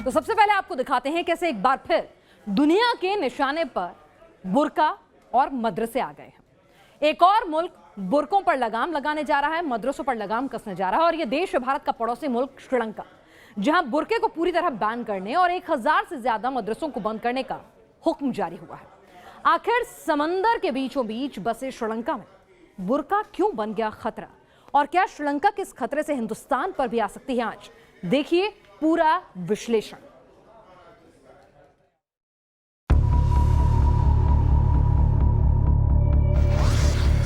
तो सबसे पहले आपको दिखाते हैं कैसे एक बार फिर दुनिया के निशाने पर बुर्का और मदरसे आ गए हैं। एक और मुल्क बुर्कों पर लगाम लगाने जा रहा है, मदरसों पर लगाम कसने जा रहा है और यह देश है भारत का पड़ोसी मुल्क श्रीलंका, जहां बुर्के को पूरी तरह बैन करने और 1000 से ज्यादा मदरसों को बंद करने का हुक्म जारी हुआ है। आखिर समंदर के बीचों बीच बसे श्रीलंका में बुर्का क्यों बन गया खतरा और क्या श्रीलंका के इस खतरे से हिंदुस्तान पर भी आ सकती है आंच? देखिए पूरा विश्लेषण।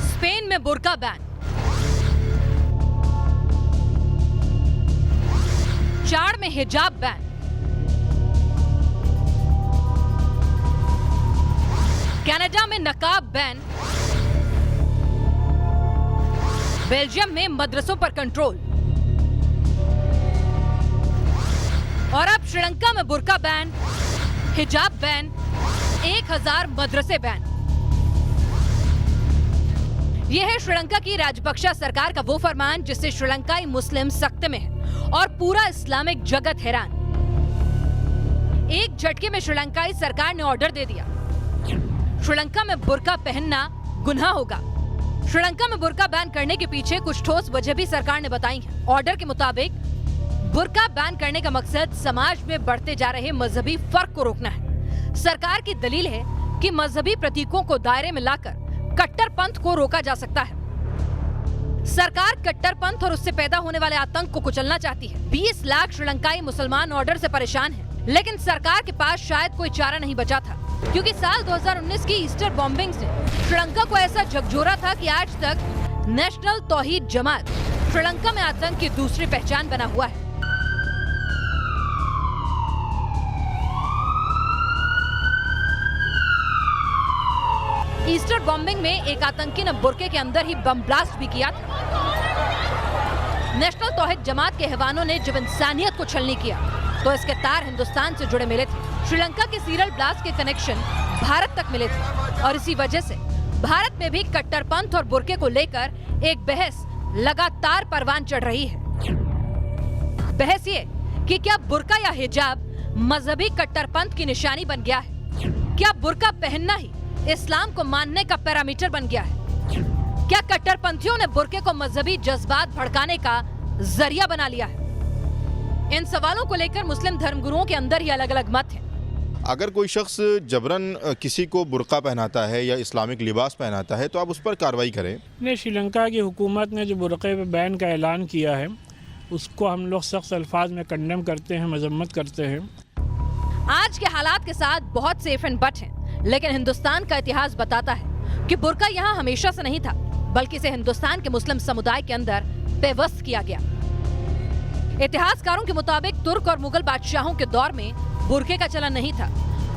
स्पेन में बुर्का बैन, चाड में हिजाब बैन, कनाडा में नकाब बैन, बेल्जियम में मदरसों पर कंट्रोल और अब श्रीलंका में बुर्का बैन, हिजाब बैन, 1000 मदरसे बैन। यह है श्रीलंका की राजपक्षा सरकार का वो फरमान जिससे श्रीलंकाई मुस्लिम सख्त में है और पूरा इस्लामिक जगत हैरान। एक झटके में श्रीलंकाई सरकार ने ऑर्डर दे दिया, श्रीलंका में बुर्का पहनना गुनाह होगा। श्रीलंका में बुर्का बैन करने के पीछे कुछ ठोस वजह भी सरकार ने बताई है। ऑर्डर के मुताबिक बुर्का बैन करने का मकसद समाज में बढ़ते जा रहे मजहबी फर्क को रोकना है। सरकार की दलील है कि मजहबी प्रतीकों को दायरे में लाकर कट्टरपंथ को रोका जा सकता है। सरकार कट्टरपंथ और उससे पैदा होने वाले आतंक को कुचलना चाहती है। 20 लाख श्रीलंकाई मुसलमान ऑर्डर से परेशान हैं, लेकिन सरकार के पास शायद कोई चारा नहीं बचा था, क्योंकि साल 2019 की ईस्टर बॉम्बिंग से श्रीलंका को ऐसा झकझोरा था कि आज तक नेशनल तौहीद जमात श्रीलंका में आतंक की दूसरी पहचान बना हुआ है। ईस्टर बॉम्बिंग में एक आतंकी ने बुर्के के अंदर ही बम ब्लास्ट भी किया था। नेशनल तौहीद जमात के हैवानों ने जब इंसानियत को छलनी किया तो इसके तार हिंदुस्तान से जुड़े मिले थे। श्रीलंका के सीरियल ब्लास्ट के कनेक्शन भारत तक मिले थे और इसी वजह से भारत में भी कट्टरपंथ और बुर्के को लेकर एक बहस लगातार परवान चढ़ रही है। बहस ये कि क्या बुर्का या हिजाब मजहबी कट्टरपंथ की निशानी बन गया है? क्या बुर्का पहनना ही इस्लाम को मानने का पैरामीटर बन गया है? क्या कट्टरपंथियों ने बुर्के को मजहबी जज्बात भड़काने का जरिया बना लिया है? इन सवालों को लेकर मुस्लिम धर्मगुरुओं के अंदर ही अलग अलग मत हैं। अगर कोई शख्स जबरन किसी को बुर्का पहनाता है या इस्लामिक लिबास पहनाता है तो आप उस पर कार्रवाई करें। ने श्रीलंका की हुकूमत ने जो बुर्के पे बैन का ऐलान किया है उसको हम लोग सख्त अल्फाज में कंडेम करते हैं, मजम्मत करते हैं। आज के हालात के साथ बहुत सेफ एंड बट हैं, लेकिन हिंदुस्तान का इतिहास बताता है कि बुर्का यहाँ हमेशा से नहीं था, बल्कि इसे हिंदुस्तान के मुस्लिम समुदाय के अंदर पेवस्त किया गया। इतिहासकारों के मुताबिक तुर्क और मुगल बादशाहों के दौर में बुर्के का चलन नहीं था।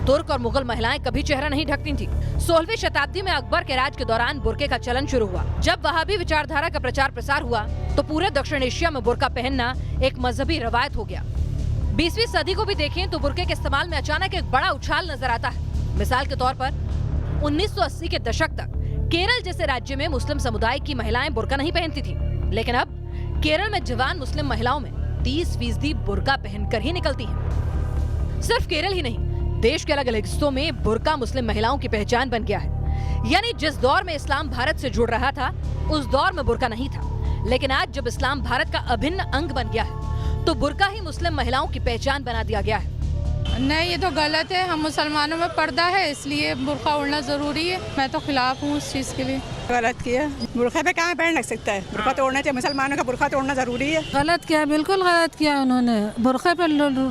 तुर्क और मुगल महिलाएं कभी चेहरा नहीं ढकती थीं। 16वीं शताब्दी में अकबर के राज के दौरान बुर्के का चलन शुरू हुआ। जब वहाबी विचारधारा का प्रचार प्रसार हुआ तो पूरे दक्षिण एशिया में बुर्का पहनना एक मजहबी रवायत हो गया। 20वीं सदी को भी देखें तो बुर्के के इस्तेमाल में अचानक एक बड़ा उछाल नजर आता है। मिसाल के तौर पर 1980 के दशक तक केरल जैसे राज्य में मुस्लिम समुदाय की महिलाएं बुर्का नहीं पहनती थी, लेकिन अब केरल में जवान मुस्लिम महिलाओं में 30% बुर्का पहनकर ही निकलती हैं। सिर्फ केरल ही नहीं, देश के अलग अलग हिस्सों में बुर्का मुस्लिम महिलाओं की पहचान बन गया है। यानी जिस दौर में इस्लाम भारत से जुड़ रहा था उस दौर में बुर्का नहीं था, लेकिन आज जब इस्लाम भारत का अभिन्न अंग बन गया है तो बुर्का ही मुस्लिम महिलाओं की पहचान बना दिया गया है। नहीं, ये तो गलत है। हम मुसलमानों में पर्दा है, इसलिए बुर्का ओढ़ना जरूरी है। मैं तो खिलाफ हूँ उस चीज़ के लिए। गलत किया, बुर्का पे कहाँ पहन लग सकता है? बुर्का तो ओढ़ना चाहिए, मुसलमानों का बुर्का तो ओढ़ना जरूरी है। गलत किया, बिल्कुल गलत किया उन्होंने। बुर्के पे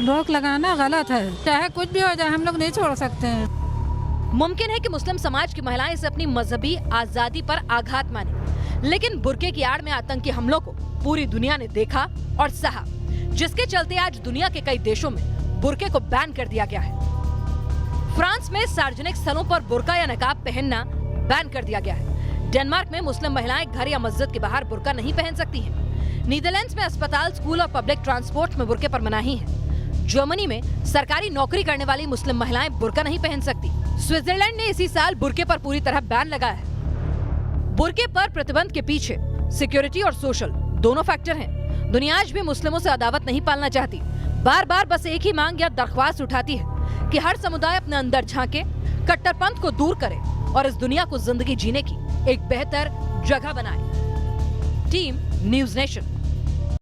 रोक लगाना गलत है, चाहे कुछ भी हो जाए हम लोग नहीं छोड़ सकते हैं। मुमकिन है कि मुस्लिम समाज की महिलाएं इसे अपनी मजहबी आजादी पर आघात माने, लेकिन बुर्के की आड़ में आतंकी हमलों को पूरी दुनिया ने देखा और सहा, जिसके चलते आज दुनिया के कई देशों में बुर्के को बैन कर दिया गया है। फ्रांस में सार्वजनिक स्थलों पर बुर्का या नकाब पहनना बैन कर दिया गया है। डेनमार्क में मुस्लिम महिलाएं घर या मस्जिद के बाहर बुर्का नहीं पहन सकती हैं। नीदरलैंड्स में अस्पताल, स्कूल और पब्लिक ट्रांसपोर्ट में बुर्के पर मनाही है। जर्मनी में सरकारी नौकरी करने वाली मुस्लिम महिलाएं बुर्का नहीं पहन सकती। स्विट्जरलैंड ने इसी साल बुर्के पर पूरी तरह बैन लगाया है। बुर्के पर प्रतिबंध के पीछे सिक्योरिटी और सोशल दोनों फैक्टर हैं। दुनिया आज भी मुस्लिमों से अदावत नहीं पालना चाहती, बार बार बस एक ही मांग या दरख्वास्त उठाती है कि हर समुदाय अपने अंदर झांके, कट्टरपंथ को दूर करे और इस दुनिया को जिंदगी जीने की एक बेहतर जगह बनाए। Team news nation.